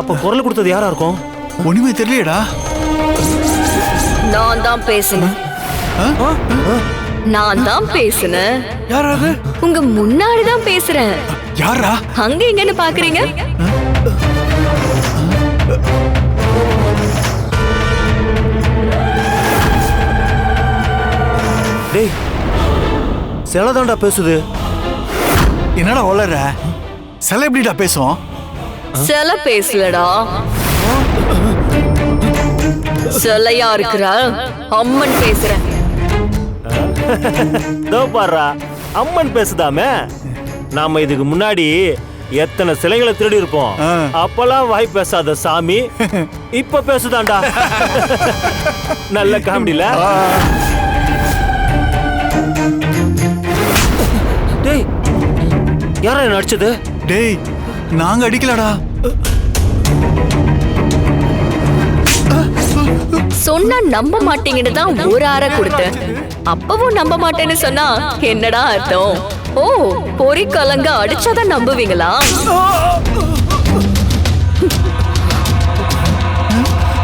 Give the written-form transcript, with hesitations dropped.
அப்ப குரல் கொடுத்தது யாரா இருக்கும்? ஒண்ணுமே தெரியலடா. நான் தான் பேசுனேன். நான் தான் பேசுனேன். யாராவது? உங்க முன்னாடி தான் பேசுறேன். யாரா? அங்க எங்கன்னு பாக்குறீங்க? டேய், சிலதாண்டா பேசுது. என்னடா வளர? சில எப்படிடா பேசுவோம்? சில பேசலடா. சிலையா இருக்கிற அம்மன் பேசுறேன். இதோ பாருடா, அம்மன் பேசுதாமே. நாம இதுக்கு முன்னாடி எத்தனை சிலைகளை திருடி இருப்போம். அப்பெல்லாம் வாய் பேசாத சாமி இப்ப பேசுதாண்டா. நல்ல காமெடில. டேய், யாரா என்ன அடிச்சது? டேய், நாங்க அடிக்கலடா. சொன்னா நம்ப மாட்டீங்கன்னு தான் ஒரு அறை கொடுத்தேன். அப்பவும் நம்ப மாட்டேன்னு சொன்னா என்னடா அர்த்தம்? ஓ, பொறி கலங்க அடிச்சாதான் நம்புவீங்களா?